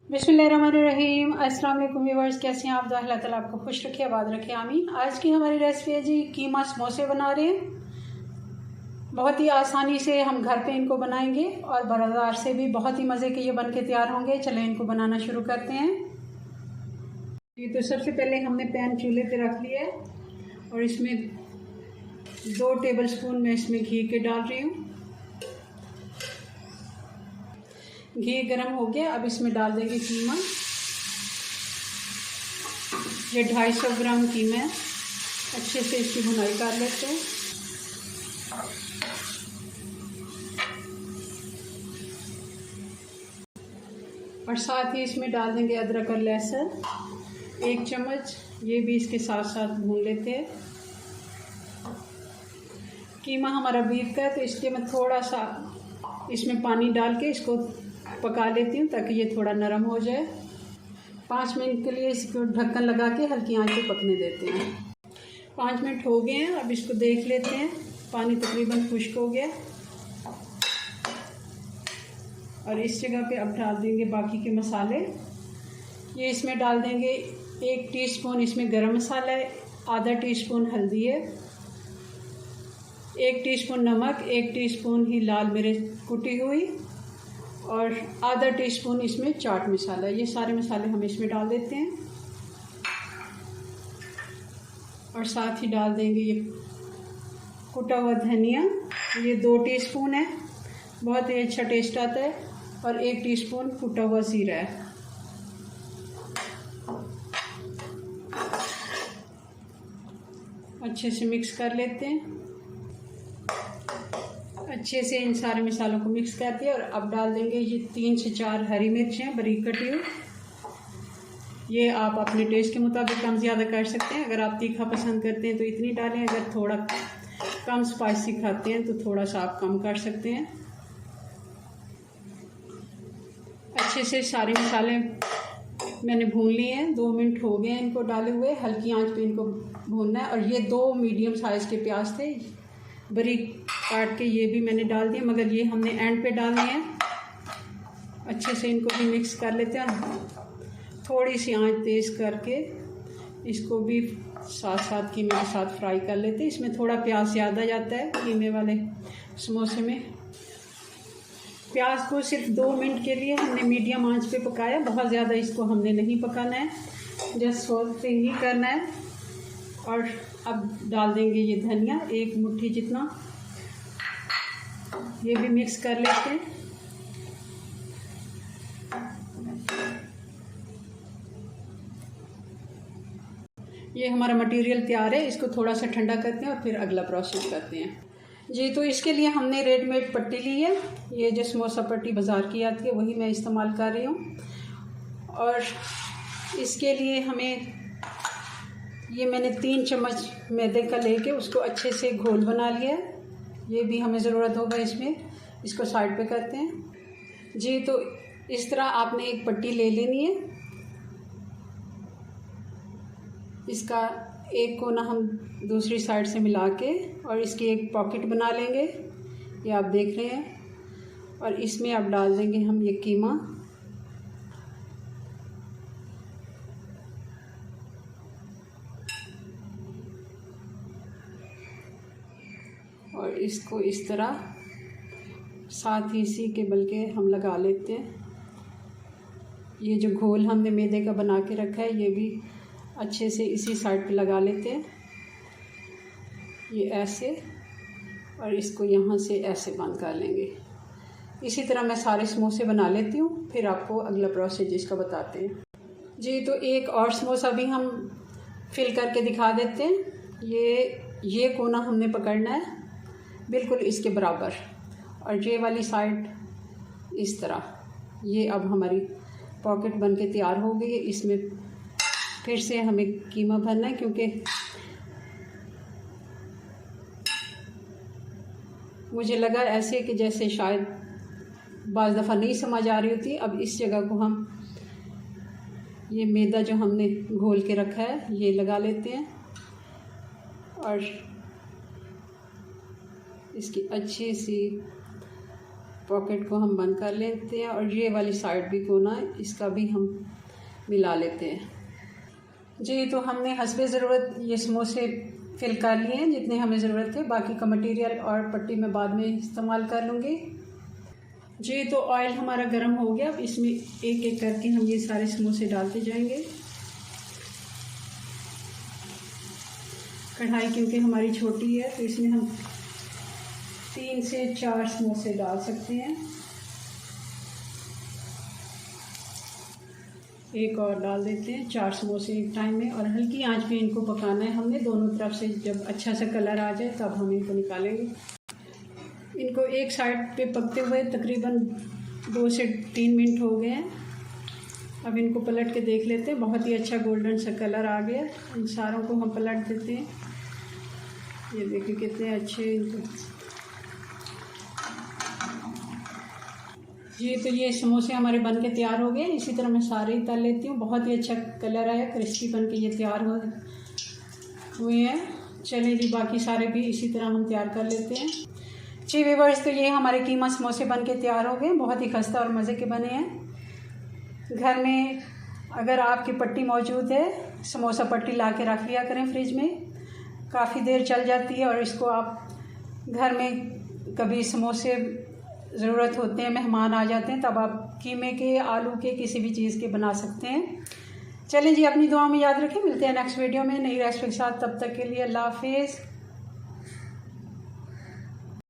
बिस्मिल्लाहिर्रहमानिर्रहीम। अस्सलाम वालेकुम व्यूअर्स, कैसे हैं आप? अल्लाह ताला आपको खुश रखे, आबाद रखे, आमीन। आज की हमारी रेसिपी है जी कीमा समोसे बना रहे हैं। बहुत ही आसानी से हम घर पे इनको बनाएंगे और बाजार से भी बहुत ही मज़े के ये बन के तैयार होंगे। चलें इनको बनाना शुरू करते हैं। ये तो सबसे पहले हमने पैन चूल्हे पे रख लिया है और इसमें 2 टेबलस्पून मैं इसमें घी के डाल रही हूँ। घी गरम हो गया, अब इसमें डाल देंगे कीमा। ये 250 ग्राम कीमा है। अच्छे से इसकी भुनाई कर लेते हैं। और साथ ही इसमें डाल देंगे अदरक और लहसुन 1 चम्मच, ये भी इसके साथ साथ भून लेते हैं। कीमा हमारा बीफ का है तो इसलिए मैं थोड़ा सा इसमें पानी डाल के इसको पका लेती हूँ ताकि ये थोड़ा नरम हो जाए। 5 मिनट के लिए इसको ढक्कन लगा के हल्की आंच पे पकने देते हैं। 5 मिनट हो गए हैं, अब इसको देख लेते हैं। पानी तकरीबन खुश्क हो गया और इस जगह पे अब डाल देंगे बाकी के मसाले। ये इसमें डाल देंगे 1 टीस्पून इसमें गरम मसाला है, आधा टीस्पून हल्दी है, 1 टीस्पून नमक, 1 टीस्पून ही लाल मिर्च कुटी हुई और आधा टीस्पून इसमें चाट मसाला। ये सारे मसाले हम इसमें डाल देते हैं और साथ ही डाल देंगे ये कुटा हुआ धनिया। ये 2 टीस्पून है, बहुत ही अच्छा टेस्ट आता है। और 1 टीस्पून कुटा हुआ जीरा है। अच्छे से मिक्स कर लेते हैं। अच्छे से इन सारे मसालों को मिक्स कर दिया और अब डाल देंगे ये 3 से 4 हरी मिर्चें बारीक कटी हुई। ये आप अपने टेस्ट के मुताबिक कम ज़्यादा कर सकते हैं। अगर आप तीखा पसंद करते हैं तो इतनी डालें, अगर थोड़ा कम स्पाइसी खाते हैं तो थोड़ा सा आप कम कर सकते हैं। अच्छे से सारे मसाले मैंने भून लिए हैं। 2 मिनट हो गए हैं इनको डाले हुए। हल्की आंच पे इनको भूनना है। और ये 2 मीडियम साइज़ के प्याज थे बारीक काट के, ये भी मैंने डाल दिए, मगर ये हमने एंड पे डालने हैं। अच्छे से इनको भी मिक्स कर लेते हैं। थोड़ी सी आंच तेज़ करके इसको भी साथ साथ कीमे के साथ फ्राई कर लेते हैं। इसमें थोड़ा प्याज ज़्यादा जाता है कीमे वाले समोसे में। प्याज को सिर्फ 2 मिनट के लिए हमने मीडियम आंच पे पकाया, बहुत ज़्यादा इसको हमने नहीं पकाना है, जस्ट सॉल्टिंग ही करना है। और अब डाल देंगे ये धनिया 1 मुट्ठी जितना, ये भी मिक्स कर लेते हैं। ये हमारा मटेरियल तैयार है, इसको थोड़ा सा ठंडा करते हैं और फिर अगला प्रोसेस करते हैं जी। तो इसके लिए हमने रेडीमेड पट्टी ली है। ये जो समोसा पट्टी बाज़ार की आती है वही मैं इस्तेमाल कर रही हूँ। और इसके लिए हमें ये मैंने 3 चम्मच मैदे का लेके उसको अच्छे से घोल बना लिया है। ये भी हमें ज़रूरत होगा इसमें। इसको साइड पे करते हैं जी। तो इस तरह आपने एक पट्टी ले लेनी है। इसका एक कोना हम दूसरी साइड से मिला के और इसकी एक पॉकेट बना लेंगे, ये आप देख रहे हैं। और इसमें अब डाल देंगे हम ये कीमा। और इसको इस तरह साथ ही इसी के बल के हम लगा लेते हैं। ये जो घोल हमने मैदे का बना के रखा है ये भी अच्छे से इसी साइड पे लगा लेते हैं, ये ऐसे। और इसको यहाँ से ऐसे बंद कर लेंगे। इसी तरह मैं सारे समोसे बना लेती हूँ, फिर आपको अगला प्रोसेस इसका बताते हैं जी। तो एक और समोसा भी हम फिल करके दिखा देते हैं। ये कोना हमने पकड़ना है बिल्कुल इसके बराबर, और ये वाली साइड इस तरह। ये अब हमारी पॉकेट बन के तैयार हो गई है। इसमें फिर से हमें कीमा भरना है, क्योंकि मुझे लगा ऐसे कि जैसे शायद बाज़ दफ़ा नहीं समझ आ रही होती। अब इस जगह को हम ये मैदा जो हमने घोल के रखा है ये लगा लेते हैं और इसकी अच्छी सी पॉकेट को हम बंद कर लेते हैं और ये वाली साइड भी कोना है इसका भी हम मिला लेते हैं जी। तो हमने हस्बे ज़रूरत ये समोसे फिल कर लिए हैं जितने हमें ज़रूरत है, बाकी का मटेरियल और पट्टी में बाद में इस्तेमाल कर लूँगी जी। तो ऑयल हमारा गर्म हो गया, अब इसमें एक एक करके हम ये सारे समोसे डालते जाएंगे। कढ़ाई क्योंकि हमारी छोटी है तो इसमें हम 3 से 4 समोसे डाल सकते हैं। एक और डाल देते हैं, 4 समोसे एक टाइम में, और हल्की आंच पे इनको पकाना है हमने दोनों तरफ से। जब अच्छा सा कलर आ जाए तब हम इनको निकालेंगे। इनको एक साइड पे पकते हुए तकरीबन 2 से 3 मिनट हो गए हैं। अब इनको पलट के देख लेते हैं, बहुत ही अच्छा गोल्डन सा कलर आ गया। इन सारों को हम पलट देते हैं। ये देखिए कितने अच्छे इनको जी। तो ये समोसे हमारे बन के तैयार हो गए। इसी तरह मैं सारे ही तल लेती हूँ। बहुत ही अच्छा कलर आया, क्रिस्पी बन के ये तैयार हुए हैं। चलिए जी, बाकी सारे भी इसी तरह हम तैयार कर लेते हैं जी। व्यूअर्स, तो ये हमारे कीमा समोसे बन के तैयार हो गए। बहुत ही खस्ता और मज़े के बने हैं। घर में अगर आपकी पट्टी मौजूद है, समोसा पट्टी ला के रख लिया करें फ्रिज में, काफ़ी देर चल जाती है। और इसको आप घर में कभी समोसे ज़रूरत होते हैं, मेहमान आ जाते हैं, तब आप कीमे के, आलू के, किसी भी चीज़ के बना सकते हैं। चलिए जी, अपनी दुआ में याद रखें। मिलते हैं नेक्स्ट वीडियो में नई रेसिपी के साथ। तब तक के लिए अल्लाह हाफिज़।